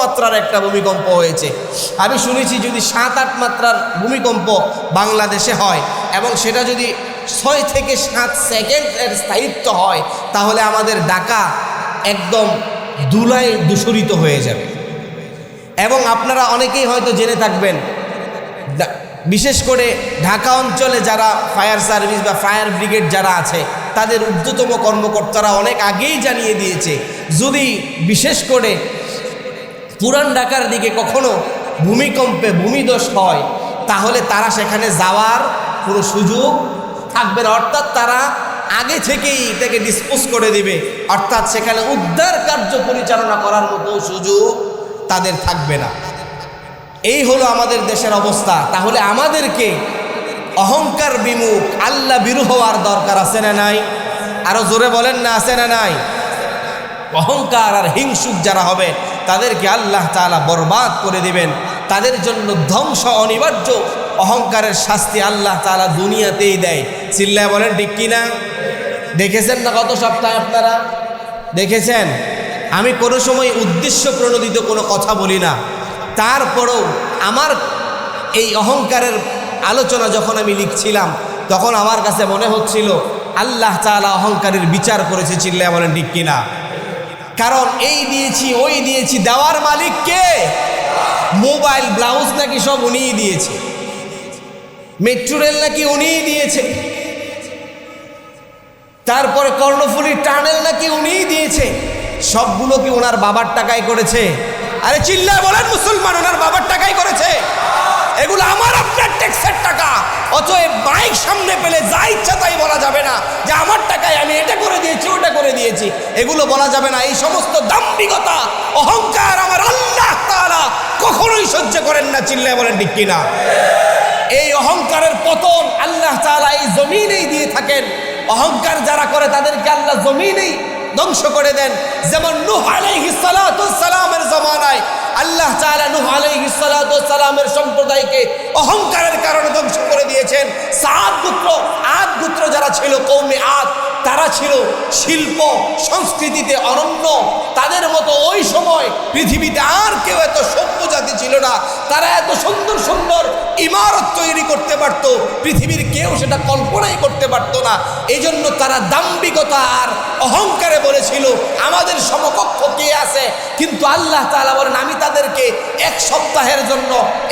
মাত্রার একটা ভূমিকম্প হয়েছে। আমি শুনেছি যদি 7-8 মাত্রার ভূমিকম্প বাংলাদেশে হয় এবং সেটা যদি 6 থেকে 7 সেকেন্ডের স্থায়িত্ব হয়, তাহলে আমাদের ঢাকা একদম ধুলায় দূষিত হয়ে যাবে। এবং আপনারা অনেকেই হয়তো জেনে থাকবেন, বিশেষ করে ঢাকা অঞ্চলে যারা ফায়ার সার্ভিস বা ফায়ার ব্রিগেড যারা আছে, তাদের ঊর্ধ্বতম কর্মকর্তারা অনেক আগেই জানিয়ে দিয়েছে, যদি বিশেষ করে পুরান ঢাকার দিকে কখনো ভূমিকম্পে ভূমিধস হয়, তাহলে তারা সেখানে যাওয়ার কোনো সুযোগ থাকবে না। অর্থাৎ তারা আগে থেকেই এটাকে ডিসপোজ করে দিবে, অর্থাৎ সেখানে উদ্ধার কার্য পরিচালনা করার মতো সুযোগ তাদের থাকবে না। এই হলো আমাদের দেশের অবস্থা। তাহলে আমাদেরকে অহংকার বিমুখ, আল্লাহ বিরু হওয়ার দরকার আছে না নাই? আরো জোরে বলেন না, আছে না নাই? অহংকার আর হিংসুক যারা হবে তাদেরকে আল্লাহ তাআলা বরবাদ করে দিবেন, তাদের জন্য ধ্বংস অনিবার্য। অহংকারের শাস্তি আল্লাহ তাআলা দুনিয়াতেই দেয়। চিল্লায় বলেন ঠিক কিনা? দেখেছেন না গত সপ্তাহে আপনারা দেখেছেন? আমি কোনো সময় উদ্দেশ্য প্রণোদিত কোনো কথা বলি না, তারপরেও আমার এই অহংকারের আলোচনা যখন আমি লিখছিলাম, তখন আমার কাছে মনে হচ্ছিল আল্লাহ তাআলা অহংকারের বিচার করেছে। চিল্লায় বলেন ঠিক কিনা? কারণ এই দিয়েছি ওই দিয়েছি, দেওয়ার মালিক কে? মোবাইল ব্লাউজ নাকি সব উনিই দিয়েছে, মেট্রো রেল নাকি উনিই দিয়েছে, তারপরে কর্ণফুলীর টানেল নাকি উনিই দিয়েছে। সবগুলো কি ওনার বাবার টাকায় করেছে? আরে চিল্লায় বলেন মুসলমান, ওনার বাবার টাকাই করেছে। এগুলো আমার আপনার ট্যাক্সের টাকা। অতএব মাইক সামনে পেলে যা ইচ্ছা তাই বলা যাবে না যে আমার টাকায় আমি এটা করে দিয়েছি ওটা করে দিয়েছি, এগুলো বলা যাবে না। এই সমস্ত দাম্ভিকতা, অহংকার আমার আল্লাহ তাআলা কখনোই সহ্য করেন না। চিল্লায় বলেন ঠিক কিনা? এই অহংকারের পতন আল্লাহ তাআলা এই জমিনেই দিয়ে থাকেন। অহংকার যারা করে তাদেরকে আল্লাহ জমিনেই ধ্বংস করে দেন। যেমন নূহ আলাইহিস সালাতু ওয়াস সালামের জামানায় আল্লাহ তাআলা নূহ আলাইহিস সালাতু ওয়াস সালামের সম্প্রদায়কে অহংকারের কারণে ধ্বংস করে দিয়েছেন। আদ গোত্র যারা ছিল, কওমে আদ, তারা ছিল শিল্প সংস্কৃতিতে অনন্য। তাদের মতো ওই সময় পৃথিবীতে আর কেউ এত সভ্য জাতি ছিল না। তারা এত সুন্দর সুন্দর ইমারত তৈরি করতে পারত, পৃথিবীর কেউ সেটা কল্পনাই করতে পারত না। এই জন্য তারা দাম্ভিকতা আর অহংকারে বলেছিল আমাদের সমকক্ষ কে আছে। কিন্তু আল্লাহ তাআলা বলেন আমি তাদেরকে 1 সপ্তাহের জন্য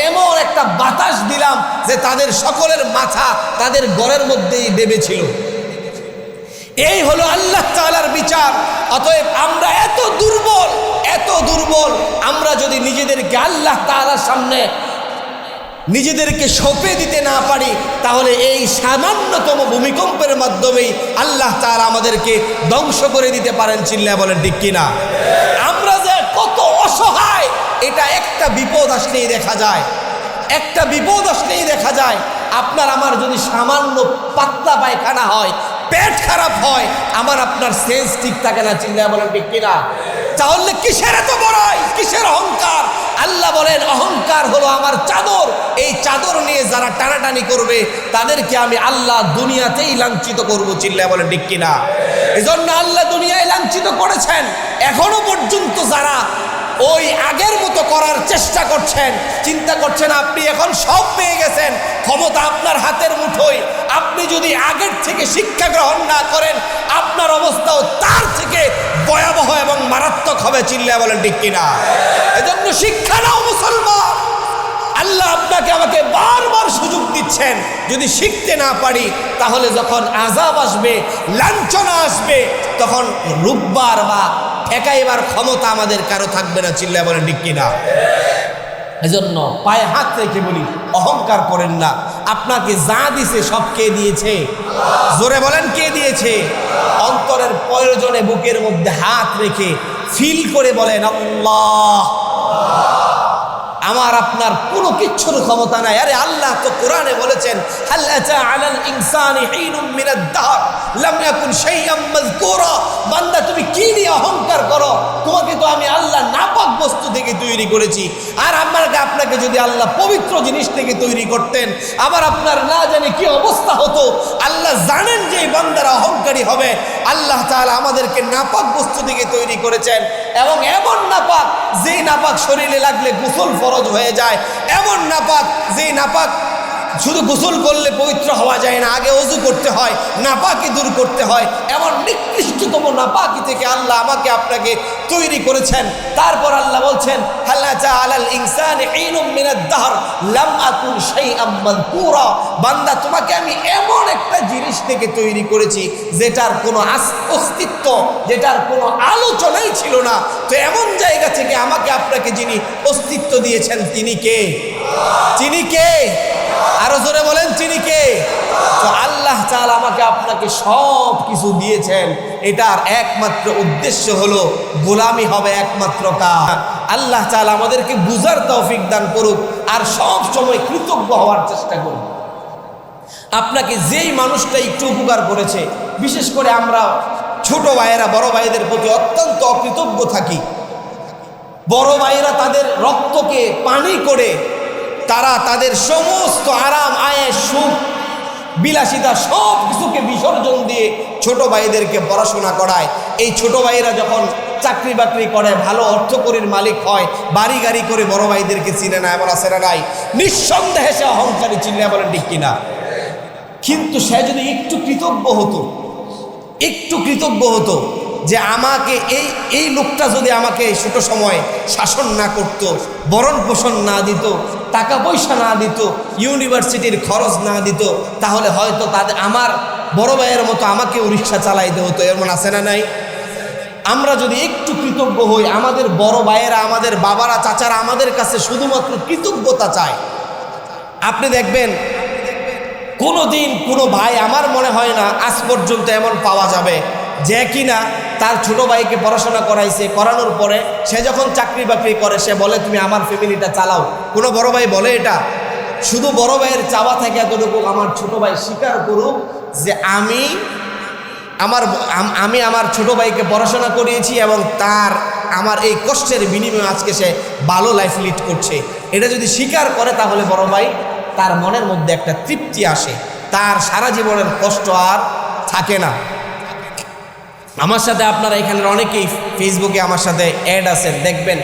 এমন একটা বাতাস দিলাম যে তাদের সকলের মাথা তাদের ঘরের মধ্যেই ডেবেছিল। এই হলো আল্লাহ তাআলার বিচার। অতএব আমরা এত দুর্বল, আমরা যদি নিজেদেরকে আল্লাহ তাআলার সামনে নিজেদেরকে সঁপে দিতে না পারি, তাহলে এই সামান্যতম ভূমিকম্পের মাধ্যমেই আল্লাহ তাআলা আমাদেরকে ধ্বংস করে দিতে পারেন। চিল্লায় বলেন ঠিক কিনা? আমরা যে কত অসহায়, এটা একটা বিপদ আসলেই দেখা যায়। একটা বিপদ আসলেই দেখা যায়। আপনার আমার যদি সামান্য পাতলা পায়খানা হয়, পেট খারাপ হয়, আমার আপনার সেন্স ঠিক থাকে না। চিল্লায় বলেন ঠিক কিনা? তাহলে কিসের এত বড়াই, কিসের অহংকার? আল্লাহ বলেন অহংকার হলো আমার চাদর। এই চাদর নিয়ে যারা টানাটানি করবে তাদেরকে আমি আল্লাহ দুনিয়াতেই লাঞ্ছিত করব। চিল্লায় বলেন ঠিক কিনা? এজন্য আল্লাহ দুনিয়ায় লাঞ্ছিত করেছেন। এখনো পর্যন্ত যারা ওই আগের মতো করার চেষ্টা করছেন, চিন্তা করছেন আপনি এখন সব পেয়ে গেছেন, ক্ষমতা আপনার হাতের মুঠোয়, আপনি যদি আগের থেকে শিক্ষা গ্রহণ না করেন আপনার অবস্থাও তার থেকে ভয়াবহ এবং মারাত্মক হবে। চিল্লায় বলেন ঠিক কিনা? এজন্য শিক্ষা নাও মুসলমান। আল্লাহ আপনাকে আমাকে বারবার সুযোগ দিচ্ছেন। যদি শিখতে না পারি তাহলে যখন আযাব আসবে, লাঞ্ছনা আসবে, তখন রুখবার বা ঠেকাইবার ক্ষমতা আমাদের কারো থাকবে না। চিল্লায় বলেন ঠিক কিনা? এজন্য পায়ে হাত রেখে বলি, অহংকার করেন না। আপনাকে যা দিয়েছে সব কে দিয়েছে? জোরে বলেন কে দিয়েছে? অন্তরের প্রয়োজনে বুকের মধ্যে হাত রেখে ফিল করে বলেন আল্লাহ। আমার আপনার কোনো কিচ্ছুর ক্ষমতা নাই। আরে আল্লাহ তো কোরআনে বলেছেন হাল আতা আলাল ইনসানি হিনুম মিনাদ দাহর লাম ইয়াকুন শাইআম মাযকুরা। বান্দা তুমি কি নিয়ে অহংকার করো? তোমাকে তো আমি আল্লাহ নাপাক বস্তু থেকে তৈরি করেছি। আর আপনাকে যদি আল্লাহ পবিত্র জিনিস থেকে তৈরি করতেন, আবার আপনার না জানি কি অবস্থা হতো। আল্লাহ জানেন যে এই বান্দারা অহংকারী হবে। আল্লাহ তাআলা আমাদেরকে নাপাক বস্তু থেকে তৈরি করেছেন, এবং এমন নাপাক যেই নাপাক শরীরে লাগলে গোসল ফরজ হয়ে যায়, এমন নাপাক যেই নাপাক শুধু গোসল করলে পবিত্র হওয়া যায় না, আগে ওযু করতে হয়, নাপাকি দূর করতে হয়। এমন নিকৃষ্টতম নাপাকি থেকে আল্লাহ আমাকে আপনাকে তৈরি করেছেন। তারপর আল্লাহ বলছেন, হাল আতা আলাল ইনসানি ঈনুম মিনাদ দাহর লাম আকুন শাইআম মাযকুরা। বান্দা, তোমাকে আমি এমন একটা জিনিস থেকে তৈরি করেছি যেটার কোনো অস্তিত্ব, যেটার কোনো আলোচনাই ছিল না। তো এমন জায়গা থেকে আমাকে আপনাকে যিনি অস্তিত্ব দিয়েছেন তিনি কে? তিনি কে? আরো জোরে বলেন, তিনি কে? তো আল্লাহ তাআলা আমাকে আপনাকে সব কিছু দিয়েছেন, এটার একমাত্র উদ্দেশ্য হলো গোলামি হবে একমাত্র কাজ। আল্লাহ তাআলা আমাদেরকে বুঝার তৌফিক দান করুক, আর সব সময় কৃতজ্ঞ হওয়ার চেষ্টা করুন। আপনাকে যেই মানুষটা একটু উপকার করেছে, বিশেষ করে আমরা ছোট ভাইয়েরা বড় ভাইদের প্রতি অত্যন্ত অকৃতজ্ঞ থাকি। বড় ভাইয়েরা তাদের রক্তকে পানি করে তারা তাদের সমস্ত আরাম, আয়েশ, সুখ, বিলাসিতা সব কিছুকে বিসর্জন দিয়ে ছোট ভাইদেরকে পড়াশোনা করায়। এই ছোট ভাইয়েরা যখন চাকরি বাকরি করে, ভালো অর্থকরীর মালিক হয়, বাড়ি গাড়ি করে, বড় ভাইদেরকে চিনে না, এমন আছে না নাই? নিঃসন্দেহে সে অহংকারী, চিল্লা বলেন ঠিক কিনা? কিন্তু সে যদি একটু কৃতজ্ঞ হতো, একটু কৃতজ্ঞ হতো যে আমাকে এই লোকটা যদি আমাকে ছোট সময় শাসন না করত, ভরণ পোষণ না দিত, টাকা পয়সা না দিত, ইউনিভার্সিটির খরচ না দিত, তাহলে হয়তো তাদের আমার বড় ভাইয়ের মতো আমাকেও রিক্সা চালাইতে হতো। এমন আছে না নাই? আমরা যদি একটু কৃতজ্ঞ হই, আমাদের বড় ভাইয়েরা, আমাদের বাবারা, চাচারা আমাদের কাছে শুধুমাত্র কৃতজ্ঞতা চায়। আপনি দেখবেন কোনো দিন কোনো ভাই, আমার মনে হয় না আজ পর্যন্ত এমন পাওয়া যাবে যে কিনা তার ছোট ভাইকে পড়াশোনা করাইছে, করানোর পরে সে যখন চাকরি বাকরি করে সে বলে তুমি আমার ফ্যামিলিটা চালাও। কোনো বড় ভাই বলে এটা? শুধু বড় ভাইয়ের চাওয়া থাকে এতটুকু, আমার ছোট ভাই স্বীকার করুক যে আমি আমার ছোট ভাইকে পড়াশোনা করিয়েছি, এবং আমার এই কষ্টের বিনিময়ে আজকে সে ভালো লাইফ লিড করছে। এটা যদি স্বীকার করে তাহলে বড় ভাই তার মনের মধ্যে একটা তৃপ্তি আসে, তার সারা জীবনের কষ্ট আর থাকে না। আমার সাথে আপনারা এখানের অনেকেই ফেসবুকে আমার সাথে অ্যাড আছেন, দেখবেন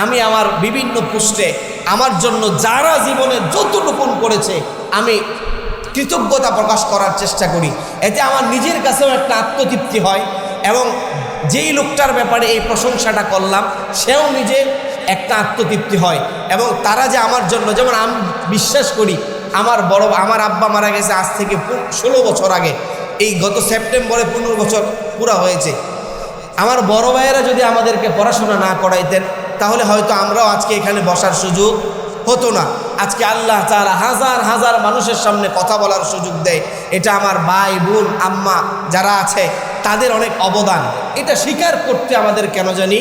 আমি আমার বিভিন্ন পোস্টে আমার জন্য যারা জীবনে যতটুকু করেছে আমি কৃতজ্ঞতা প্রকাশ করার চেষ্টা করি। এতে আমার নিজের কাছেও একটা আত্মতৃপ্তি হয়, এবং যেই লোকটার ব্যাপারে এই প্রশংসাটা করলাম সেও নিজে একটা আত্মতৃপ্তি হয়। এবং তারা যে আমার জন্য, যেমন আমি বিশ্বাস করি আমার আব্বা মারা গেছে আজ থেকে 16 বছর আগে, এই গত সেপ্টেম্বরে 15 বছর পুরা হয়েছে। আমার বড় ভাইয়েরা যদি আমাদেরকে পড়াশোনা না করাইতেন তাহলে হয়তো আমরাও আজকে এখানে বসার সুযোগ হতো না। আজকে আল্লাহ তাআলা হাজার হাজার মানুষের সামনে কথা বলার সুযোগ দেয়, এটা আমার ভাই, বোন, আম্মা যারা আছে তাদের অনেক অবদান। এটা স্বীকার করতে আমাদের কেন জানি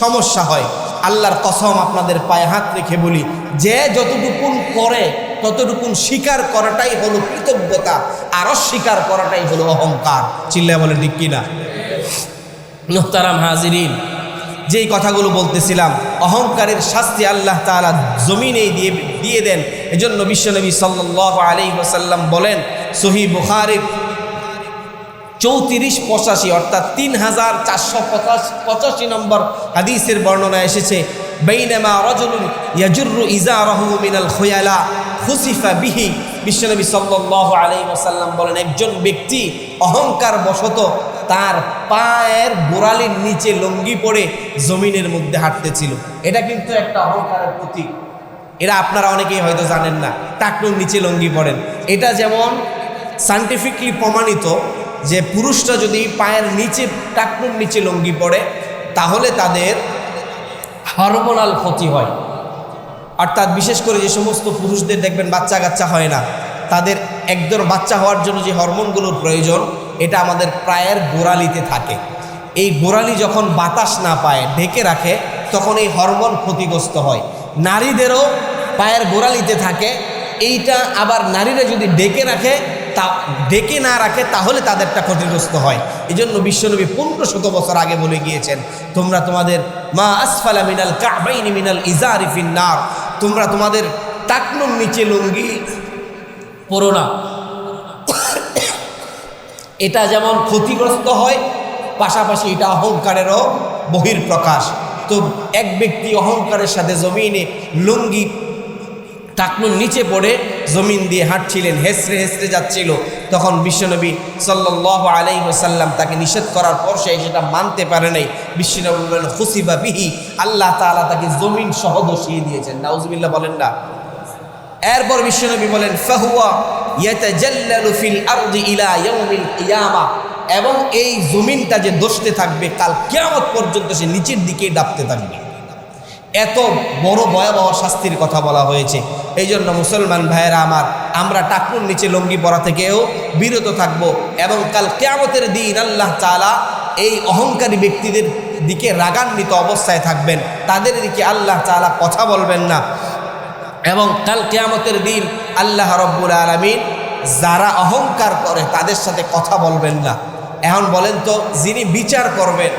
সমস্যা হয়। আল্লাহর কসম আপনাদের পায়ে হাত রেখে বলি, যে যতটুকুন করে ততটুকুন স্বীকার করাটাই হলো কৃতজ্ঞতা, আর অস্বীকার করাটাই হলো অহংকার। চিল্লায় বলে ঠিক কিনা? মুহতারাম হাজিরিন, যেই কথাগুলো বলতেছিলাম, অহংকারের শাস্তি আল্লাহ তাআলা জমিনেই দিয়ে দেন। এজন্য বিশ্বনবী সাল্লাল্লাহু আলাইহি ওয়াসাল্লাম বলেন, সহিহ বুখারীর 3485 অর্থাৎ 3485 নম্বর হাদিসের বর্ণনা এসেছে, বাইনামা রাজুলুন ইয়াজুরু ইজারাহু মিনাল খুয়ালা খুসিফা বিহি। বিশ্বনবী সাল্লাল্লাহু আলাইহি ওয়াসাল্লাম বলেন, একজন ব্যক্তি অহংকার বশত তার পায়ের গোড়ালির নিচে লুঙ্গি পরে জমিনের মধ্যে হাঁটতেছিল। এটা কিন্তু একটা অহংকারের প্রতীক। এরা আপনারা অনেকেই হয়তো জানেন না, টাকনুর নিচে লুঙ্গি পরেন। এটা যেমন সায়েন্টিফিকলি প্রমাণিত যে পুরুষরা যদি পায়ের নিচে, টাকনুর নিচে লুঙ্গি পরে তাহলে তাদের হরমোনাল ক্ষতি হয়। অর্থাৎ বিশেষ করে যে সমস্ত পুরুষদের দেখবেন বাচ্চা কাচ্চা হয় না, তাদের একদম বাচ্চা হওয়ার জন্য যে হরমোনগুলোর প্রয়োজন এটা আমাদের পায়ের গোড়ালিতে থাকে। এই গোড়ালি যখন বাতাস না পায়, ঢেকে রাখে, তখন এই হরমোন ক্ষতিগ্রস্ত হয়। নারীদেরও পায়ের গোড়ালিতে থাকে, এইটা আবার নারীরা যদি ঢেকে রাখে তা ডেকে না রাখে তাহলে তাদেরটা ক্ষতিগ্রস্ত হয়। এই জন্য বিশ্বনবী 1500 বছর আগে বলে গিয়েছেন, তোমরা তোমাদের মা আসফালা মিনাল কাবাইনি মিনাল ইজারি ফিন্নার, তোমরা তোমাদের টাকনুর নিচে লুঙ্গি পরো না। এটা যেমন ক্ষতিগ্রস্ত হয়, পাশাপাশি এটা অহংকারেরও বহির্প্রকাশ। তো এক ব্যক্তি অহংকারের সাথে জমিনে লুঙ্গি টাকনুর নিচে পড়ে জমিন দিয়ে হাঁটছিলেন, হেসড়ে হেসড়ে যাচ্ছিল। তখন বিশ্বনবী সাল্লাল্লাহু আলাইহি ওয়াসাল্লাম তাকে নিষেধ করার পর সে সেটা মানতে পারে নাই। বিশ্বনবী বলেন খুসিবা বিহি, আল্লাহ তাআলা তাকে জমিন সহ দশিয়ে দিয়েছেন। নাউজুবিল্লাহ বলেন না। এরপর বিশ্বনবী বলেন ফাহুয়া ইয়াতাজাল্লালু ফিল আরদি ইলা ইয়াউমিল কিয়ামা, এবং এই জমিনটা যে দোষতে থাকবে কাল কিয়ামত পর্যন্ত সে নিচের দিকে ডাবতে থাকবে। এত বড় ভয়াবহ শাস্তির কথা বলা হয়েছে। এই জন্য মুসলমান ভাইয়েরা আমার, আমরা টাকনুর নিচে লুঙ্গি পরা থেকেও বিরত থাকব, এবং কাল কিয়ামতের দিন আল্লাহ তাআলা এই অহংকারী ব্যক্তিদের দিকে রাগান্বিত অবস্থায় থাকবেন, তাদের দিকে আল্লাহ তাআলা কথা বলবেন না। এবং কাল কিয়ামতের দিন আল্লাহ রব্বুল আলামিন যারা অহংকার করে তাদের সাথে কথা বলবেন না। এখন বলেন তো, যিনি বিচার করবেন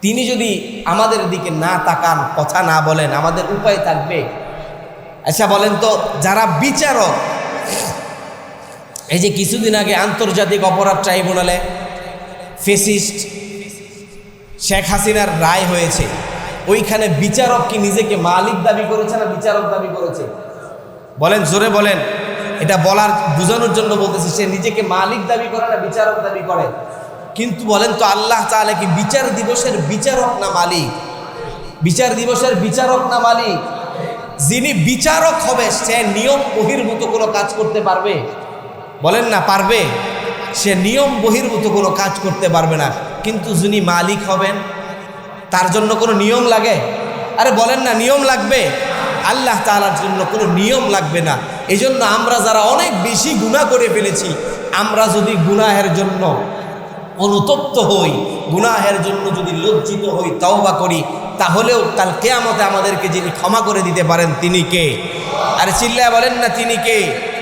তিনি যদি আমাদের দিকে না তাকান, কথা না বলেন, আমাদের উপায় থাকবে? আচ্ছা বলেন তো, যারা বিচারক, এই যে কিছুদিন আগে আন্তর্জাতিক অপরাধ ট্রাইব্যুনালে ফেসিস্ট শেখ হাসিনার রায় হয়েছে, ওইখানে বিচারক কি নিজেকে মালিক দাবি করেছে না বিচারক দাবি করেছে? বলেন, জোরে বলেন। এটা বলার বোঝানোর জন্য বলতেছি, সে নিজেকে মালিক দাবি করে না বিচারক দাবি করে? কিন্তু বলেন তো, আল্লাহ তাআলা কি বিচার দিবসের বিচারক না মালিক? বিচার দিবসের বিচারক না মালিক? যিনি বিচারক হবে সে নিয়ম বহির্ভূত কোনো কাজ করতে পারবে? বলেন না, পারবে? সে নিয়ম বহির্ভূত কোনো কাজ করতে পারবে না। কিন্তু যিনি মালিক হবেন তার জন্য কোনো নিয়ম লাগে? আরে বলেন না, নিয়ম লাগবে? আল্লাহ তাআলার জন্য কোনো নিয়ম লাগবে না। এই জন্য আমরা যারা অনেক বেশি গুনাহ করে ফেলেছি, আমরা যদি গুনাহের জন্য অনুতপ্ত হই, গুনাহের জন্য যদি লজ্জিত হই, তওবা করি, তাহলেও কাল কিয়ামতে আমাদেরকে যিনি ক্ষমা করে দিতে পারেন তিনি কে? আরে চিল্লায় বলেন না, তিনি কে?